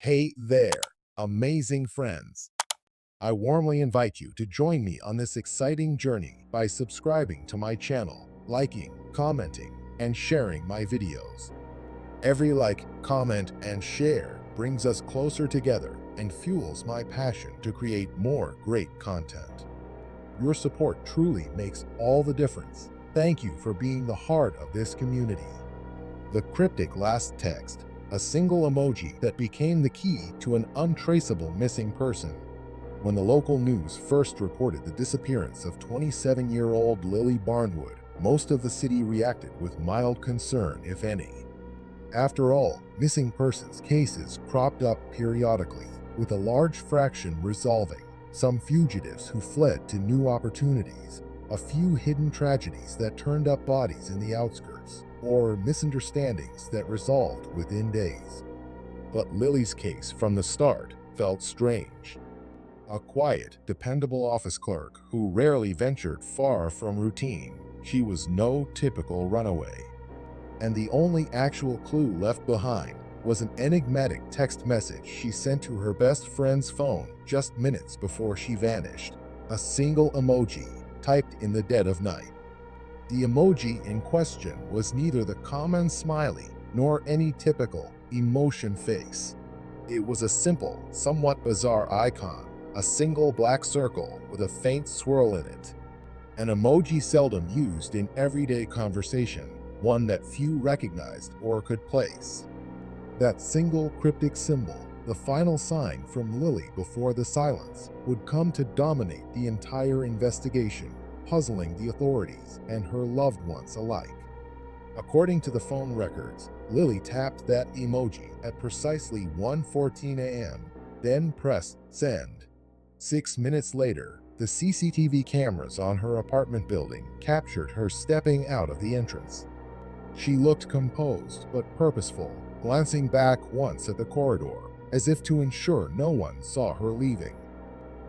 Hey there, amazing friends. I warmly invite you to join me on this exciting journey by subscribing to my channel, liking, commenting, and sharing my videos. Every like, comment, and share brings us closer together and fuels my passion to create more great content. Your support truly makes all the difference. Thank you for being the heart of this community. The cryptic last text, a single emoji that became the key to an untraceable missing person. When the local news first reported the disappearance of 27-year-old Lily Barnwood, most of the city reacted with mild concern, if any. After all, missing persons cases cropped up periodically, with a large fraction resolving, some fugitives who fled to new opportunities, a few hidden tragedies that turned up bodies in the outskirts, or misunderstandings that resolved within days. But Lily's case from the start felt strange. A quiet, dependable office clerk who rarely ventured far from routine, she was no typical runaway. And the only actual clue left behind was an enigmatic text message she sent to her best friend's phone just minutes before she vanished. A single emoji, typed in the dead of night. The emoji in question was neither the common smiley nor any typical emotion face. It was a simple, somewhat bizarre icon, a single black circle with a faint swirl in it. An emoji seldom used in everyday conversation, one that few recognized or could place. That single cryptic symbol, the final sign from Lily before the silence, would come to dominate the entire investigation, puzzling the authorities and her loved ones alike. According to the phone records, Lily tapped that emoji at precisely 1:14 a.m., then pressed send. 6 minutes later, the CCTV cameras on her apartment building captured her stepping out of the entrance. She looked composed but purposeful, glancing back once at the corridor, as if to ensure no one saw her leaving.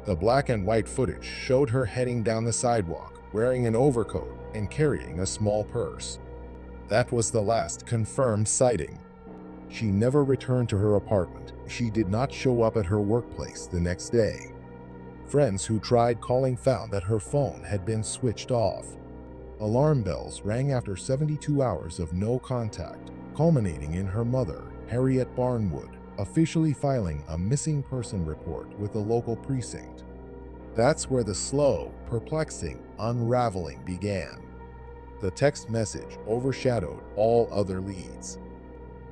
The black and white footage showed her heading down the sidewalk, wearing an overcoat and carrying a small purse. That was the last confirmed sighting. She never returned to her apartment. She did not show up at her workplace the next day. Friends who tried calling found that her phone had been switched off. Alarm bells rang after 72 hours of no contact, culminating in her mother, Harriet Barnwood, officially filing a missing person report with the local precinct. That's where the slow, perplexing unraveling began. The text message overshadowed all other leads.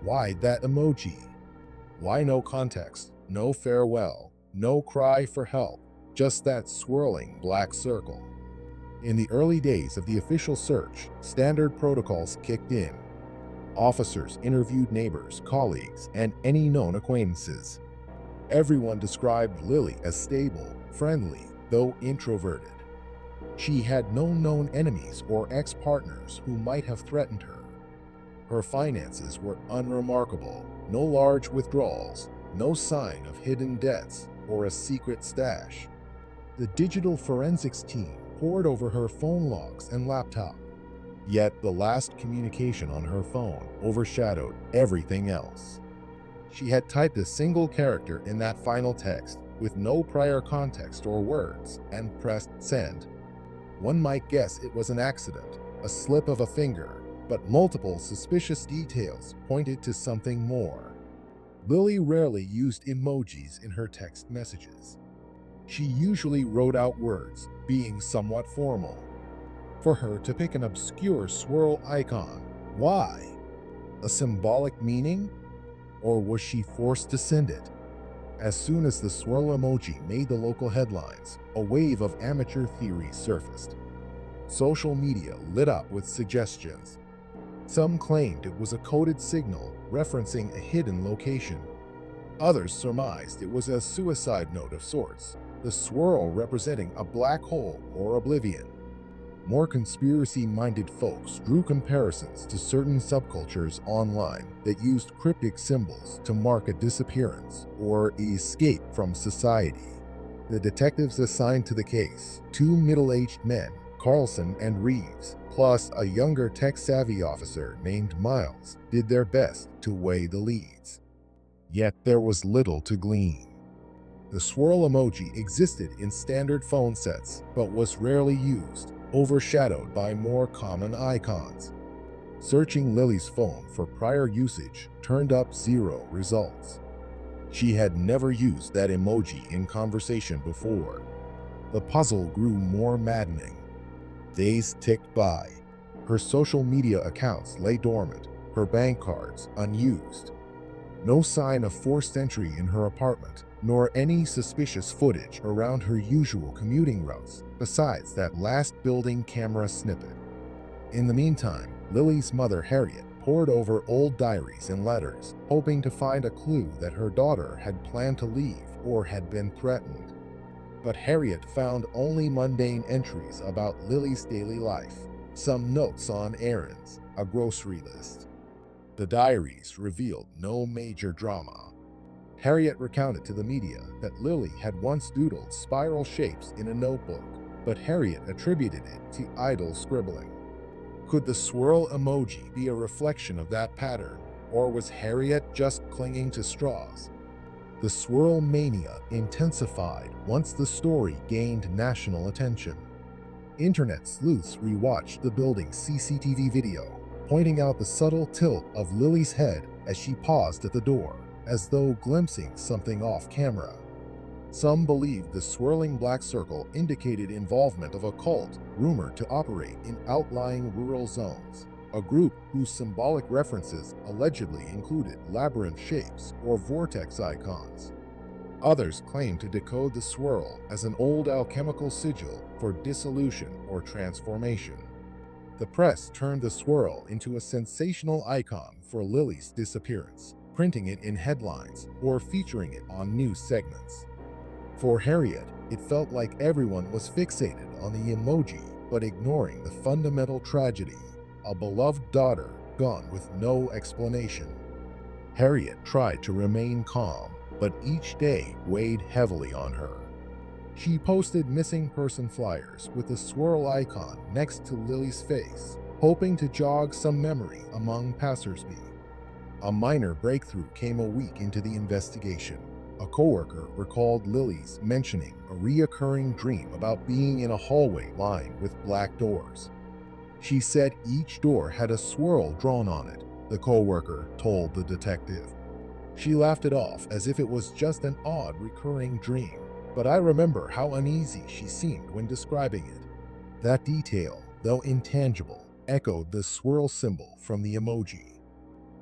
Why that emoji? Why no context, no farewell, no cry for help, just that swirling black circle? In the early days of the official search, standard protocols kicked in. Officers interviewed neighbors, colleagues, and any known acquaintances. Everyone described Lily as stable, friendly, though introverted. She had no known enemies or ex-partners who might have threatened her. Her finances were unremarkable, no large withdrawals, no sign of hidden debts or a secret stash. The digital forensics team pored over her phone logs and laptop. Yet the last communication on her phone overshadowed everything else. She had typed a single character in that final text with no prior context or words and pressed send. One might guess it was an accident, a slip of a finger, but multiple suspicious details pointed to something more. Lily rarely used emojis in her text messages. She usually wrote out words, being somewhat formal. For her to pick an obscure swirl icon, why? A symbolic meaning? Or was she forced to send it? As soon as the swirl emoji made the local headlines, a wave of amateur theories surfaced. Social media lit up with suggestions. Some claimed it was a coded signal referencing a hidden location. Others surmised it was a suicide note of sorts, the swirl representing a black hole or oblivion. More conspiracy-minded folks drew comparisons to certain subcultures online that used cryptic symbols to mark a disappearance or escape from society. The detectives assigned to the case, two middle-aged men, Carlson and Reeves, plus a younger tech-savvy officer named Miles, did their best to weigh the leads. Yet there was little to glean. The swirl emoji existed in standard phone sets, but was rarely used, overshadowed by more common icons. Searching Lily's phone for prior usage turned up 0 results. She had never used that emoji in conversation before. The puzzle grew more maddening. Days ticked by. Her social media accounts lay dormant, her bank cards unused. No sign of forced entry in her apartment, nor any suspicious footage around her usual commuting routes, besides that last building camera snippet. In the meantime, Lily's mother, Harriet, pored over old diaries and letters, hoping to find a clue that her daughter had planned to leave or had been threatened. But Harriet found only mundane entries about Lily's daily life, some notes on errands, a grocery list. The diaries revealed no major drama. Harriet recounted to the media that Lily had once doodled spiral shapes in a notebook, but Harriet attributed it to idle scribbling. Could the swirl emoji be a reflection of that pattern, or was Harriet just clinging to straws? The swirl mania intensified once the story gained national attention. Internet sleuths rewatched the building's CCTV video, pointing out the subtle tilt of Lily's head as she paused at the door, as though glimpsing something off camera. Some believed the swirling black circle indicated involvement of a cult rumored to operate in outlying rural zones, a group whose symbolic references allegedly included labyrinth shapes or vortex icons. Others claimed to decode the swirl as an old alchemical sigil for dissolution or transformation. The press turned the swirl into a sensational icon for Lily's disappearance, printing it in headlines or featuring it on news segments. For Harriet, it felt like everyone was fixated on the emoji but ignoring the fundamental tragedy: a beloved daughter gone with no explanation. Harriet tried to remain calm, but each day weighed heavily on her. She posted missing person flyers with the swirl icon next to Lily's face, hoping to jog some memory among passersby. A minor breakthrough came a week into the investigation. A coworker recalled Lily's mentioning a reoccurring dream about being in a hallway lined with black doors. She said each door had a swirl drawn on it, the coworker told the detective. She laughed it off as if it was just an odd recurring dream, but I remember how uneasy she seemed when describing it. That detail, though intangible, echoed the swirl symbol from the emoji.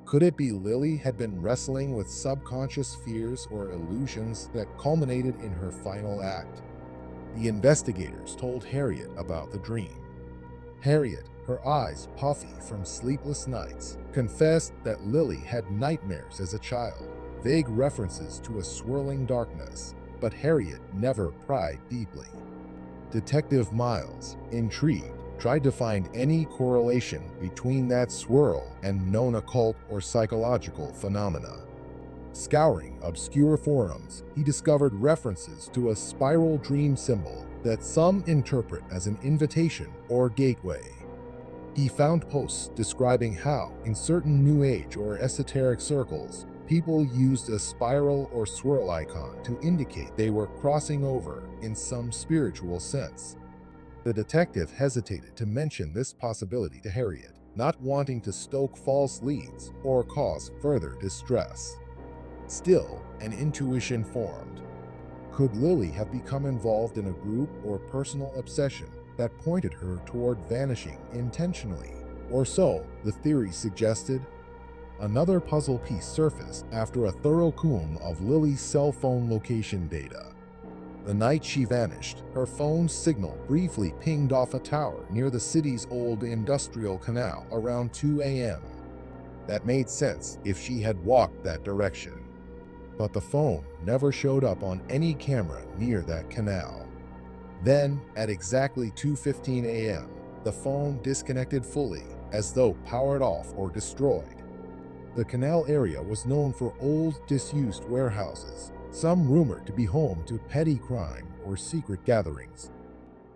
Could it be Lily had been wrestling with subconscious fears or illusions that culminated in her final act? The investigators told Harriet about the dream. Harriet, her eyes puffy from sleepless nights, confessed that Lily had nightmares as a child, vague references to a swirling darkness, but Harriet never pried deeply. Detective Miles, intrigued, tried to find any correlation between that swirl and known occult or psychological phenomena. Scouring obscure forums, he discovered references to a spiral dream symbol that some interpret as an invitation or gateway. He found posts describing how, in certain New Age or esoteric circles, people used a spiral or swirl icon to indicate they were crossing over in some spiritual sense. The detective hesitated to mention this possibility to Harriet, not wanting to stoke false leads or cause further distress. Still, an intuition formed. Could Lily have become involved in a group or personal obsession that pointed her toward vanishing intentionally? Or so the theory suggested. Another puzzle piece surfaced after a thorough comb of Lily's cell phone location data. The night she vanished, her phone's signal briefly pinged off a tower near the city's old industrial canal around 2 a.m. That made sense if she had walked that direction. But the phone never showed up on any camera near that canal. Then, at exactly 2:15 a.m., the phone disconnected fully, as though powered off or destroyed. The canal area was known for old, disused warehouses, some rumored to be home to petty crime or secret gatherings.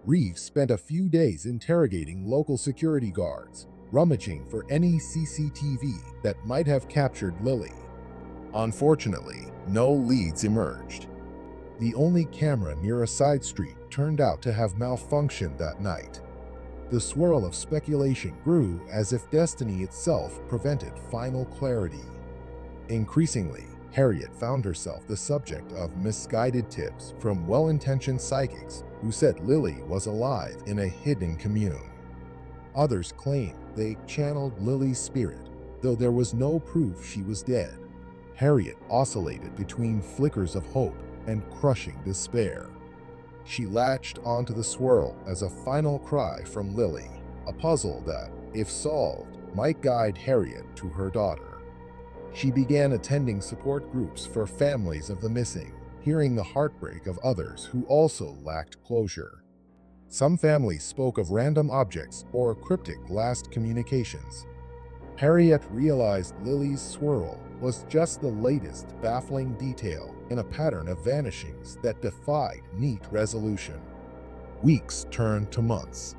Reeves spent a few days interrogating local security guards, rummaging for any CCTV that might have captured Lily. Unfortunately, no leads emerged. The only camera near a side street turned out to have malfunctioned that night. The swirl of speculation grew as if destiny itself prevented final clarity. Increasingly, Harriet found herself the subject of misguided tips from well-intentioned psychics who said Lily was alive in a hidden commune. Others claimed they channeled Lily's spirit, though there was no proof she was dead. Harriet oscillated between flickers of hope and crushing despair. She latched onto the swirl as a final cry from Lily, a puzzle that, if solved, might guide Harriet to her daughter. She began attending support groups for families of the missing, hearing the heartbreak of others who also lacked closure. Some families spoke of random objects or cryptic last communications. Harriet realized Lily's swirl was just the latest baffling detail in a pattern of vanishings that defied neat resolution. Weeks turned to months.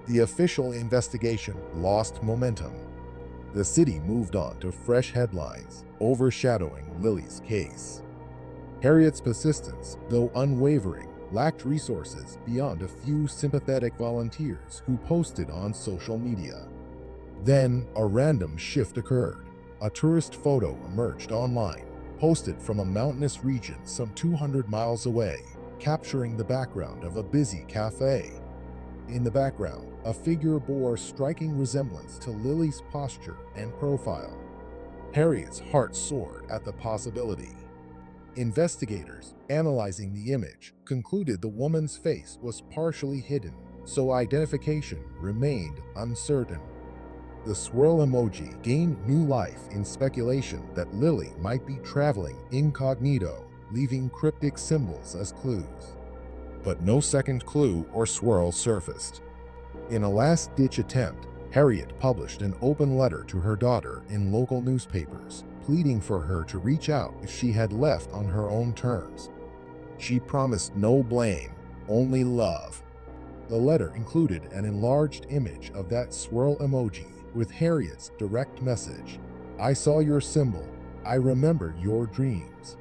The official investigation lost momentum. The city moved on to fresh headlines, overshadowing Lily's case. Harriet's persistence, though unwavering, lacked resources beyond a few sympathetic volunteers who posted on social media. Then, a random shift occurred. A tourist photo emerged online, posted from a mountainous region some 200 miles away, capturing the background of a busy cafe. In the background, a figure bore striking resemblance to Lily's posture and profile. Harriet's heart soared at the possibility. Investigators, analyzing the image, concluded the woman's face was partially hidden, so identification remained uncertain. The swirl emoji gained new life in speculation that Lily might be traveling incognito, leaving cryptic symbols as clues. But no second clue or swirl surfaced. In a last-ditch attempt, Harriet published an open letter to her daughter in local newspapers, pleading for her to reach out if she had left on her own terms. She promised no blame, only love. The letter included an enlarged image of that swirl emoji with Harriet's direct message: "I saw your symbol. I remember your dreams.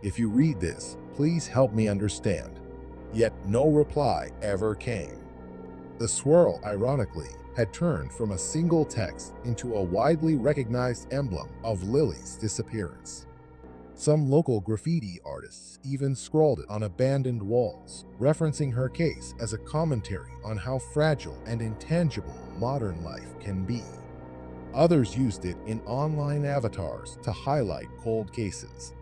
If you read this, please help me understand." Yet no reply ever came. The swirl, ironically, had turned from a single text into a widely recognized emblem of Lily's disappearance. Some local graffiti artists even scrawled it on abandoned walls, referencing her case as a commentary on how fragile and intangible modern life can be. Others used it in online avatars to highlight cold cases.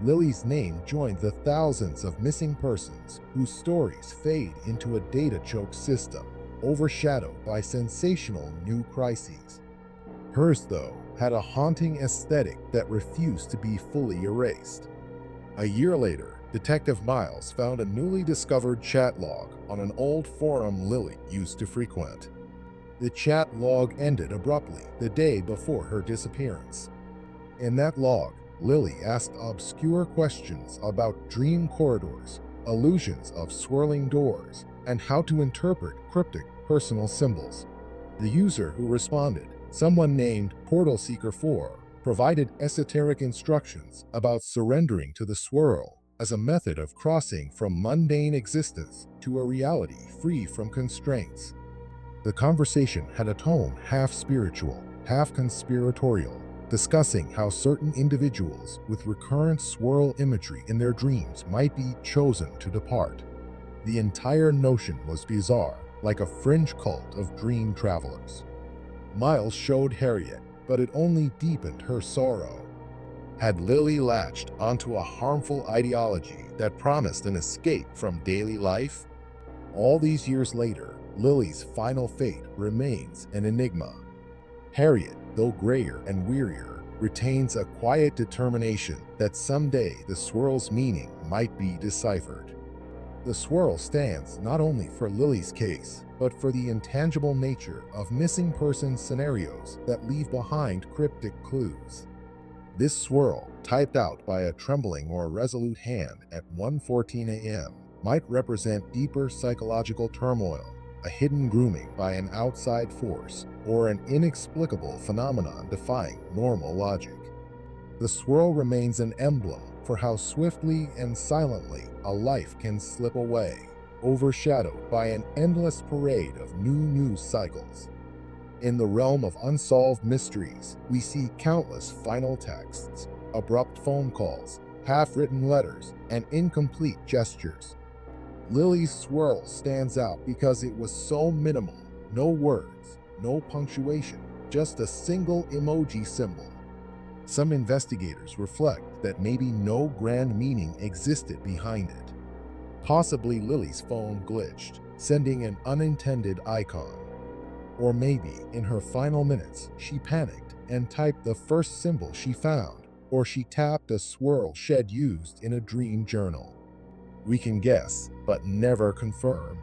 Lily's name joined the thousands of missing persons whose stories fade into a data-choked system, overshadowed by sensational new crises. Hers, though, had a haunting aesthetic that refused to be fully erased. A year later, Detective Miles found a newly discovered chat log on an old forum Lily used to frequent. The chat log ended abruptly the day before her disappearance. In that log, Lily asked obscure questions about dream corridors, illusions of swirling doors, and how to interpret cryptic personal symbols. The user who responded, someone named Portal Seeker 4, provided esoteric instructions about surrendering to the swirl as a method of crossing from mundane existence to a reality free from constraints. The conversation had a tone half spiritual, half conspiratorial, discussing how certain individuals with recurrent swirl imagery in their dreams might be chosen to depart. The entire notion was bizarre, like a fringe cult of dream travelers. Miles showed Harriet, but it only deepened her sorrow. Had Lily latched onto a harmful ideology that promised an escape from daily life? All these years later, Lily's final fate remains an enigma. Harriet, though grayer and wearier, retains a quiet determination that someday the swirl's meaning might be deciphered. The swirl stands not only for Lily's case, but for the intangible nature of missing person scenarios that leave behind cryptic clues. This swirl, typed out by a trembling or resolute hand at 1:14 a.m., might represent deeper psychological turmoil, a hidden grooming by an outside force, or an inexplicable phenomenon defying normal logic. The swirl remains an emblem for how swiftly and silently a life can slip away, overshadowed by an endless parade of new news cycles. In the realm of unsolved mysteries, we see countless final texts, abrupt phone calls, half-written letters, and incomplete gestures. Lily's swirl stands out because it was so minimal. No words, no punctuation, just a single emoji symbol. Some investigators reflect that maybe no grand meaning existed behind it. Possibly Lily's phone glitched, sending an unintended icon. Or maybe, in her final minutes, she panicked and typed the first symbol she found, or she tapped a swirl she'd used in a dream journal. We can guess, but never confirm.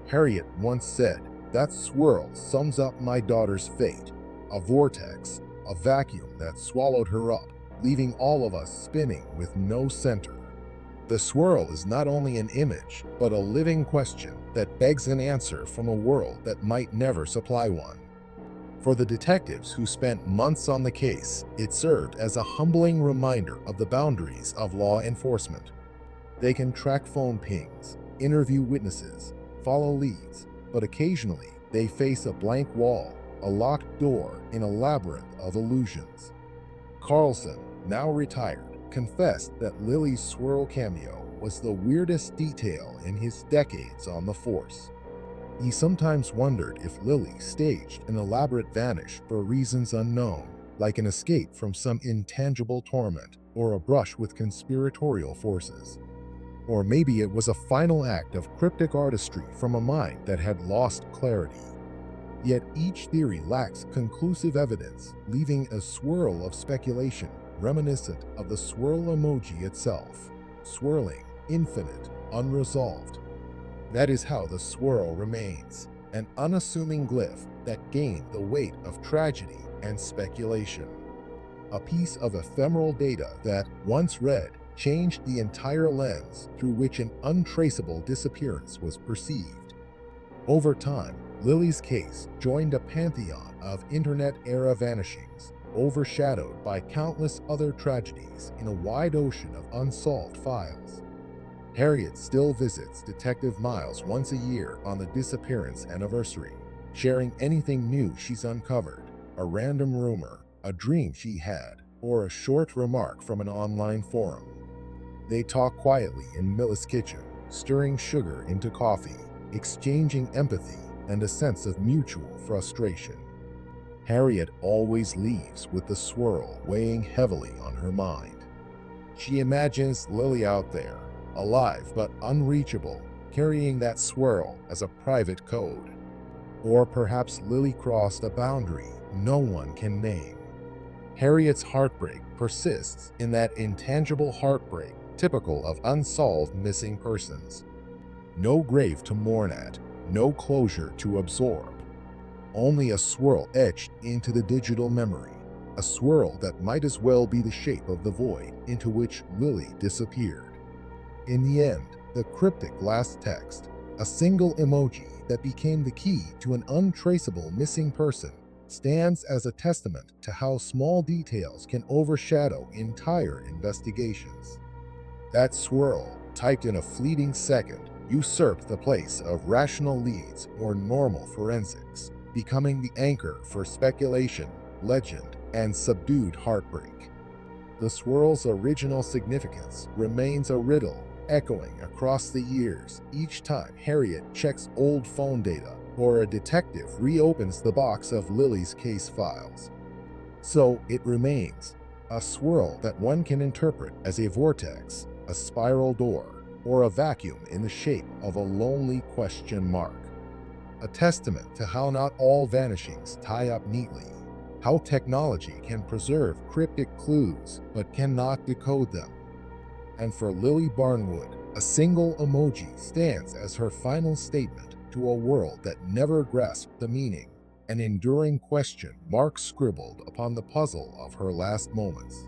Harriet once said, "That swirl sums up my daughter's fate. A vortex, a vacuum that swallowed her up, leaving all of us spinning with no center." The swirl is not only an image, but a living question that begs an answer from a world that might never supply one. For the detectives who spent months on the case, it served as a humbling reminder of the boundaries of law enforcement. They can track phone pings, interview witnesses, follow leads, but occasionally they face a blank wall, a locked door in a labyrinth of illusions. Carlson, now retired, confessed that Lily's swirl cameo was the weirdest detail in his decades on the force. He sometimes wondered if Lily staged an elaborate vanish for reasons unknown, like an escape from some intangible torment or a brush with conspiratorial forces. Or maybe it was a final act of cryptic artistry from a mind that had lost clarity. Yet each theory lacks conclusive evidence, leaving a swirl of speculation reminiscent of the swirl emoji itself, swirling, infinite, unresolved. That is how the swirl remains, an unassuming glyph that gained the weight of tragedy and speculation. A piece of ephemeral data that, once read, changed the entire lens through which an untraceable disappearance was perceived. Over time, Lily's case joined a pantheon of internet-era vanishings, overshadowed by countless other tragedies in a wide ocean of unsolved files. Harriet still visits Detective Miles once a year on the disappearance anniversary, sharing anything new she's uncovered, a random rumor, a dream she had, or a short remark from an online forum. They talk quietly in Miller's kitchen, stirring sugar into coffee, exchanging empathy and a sense of mutual frustration. Harriet always leaves with the swirl weighing heavily on her mind. She imagines Lily out there, alive but unreachable, carrying that swirl as a private code. Or perhaps Lily crossed a boundary no one can name. Harriet's heartbreak persists in that intangible heartbreak typical of unsolved missing persons. No grave to mourn at, no closure to absorb. Only a swirl etched into the digital memory, a swirl that might as well be the shape of the void into which Lily disappeared. In the end, the cryptic last text, a single emoji that became the key to an untraceable missing person, stands as a testament to how small details can overshadow entire investigations. That swirl, typed in a fleeting second, usurped the place of rational leads or normal forensics, becoming the anchor for speculation, legend, and subdued heartbreak. The swirl's original significance remains a riddle, echoing across the years each time Harriet checks old phone data or a detective reopens the box of Lily's case files. So it remains, a swirl that one can interpret as a vortex, a spiral door, or a vacuum in the shape of a lonely question mark. A testament to how not all vanishings tie up neatly, how technology can preserve cryptic clues but cannot decode them. And for Lily Barnwood, a single emoji stands as her final statement to a world that never grasped the meaning, an enduring question mark scribbled upon the puzzle of her last moments.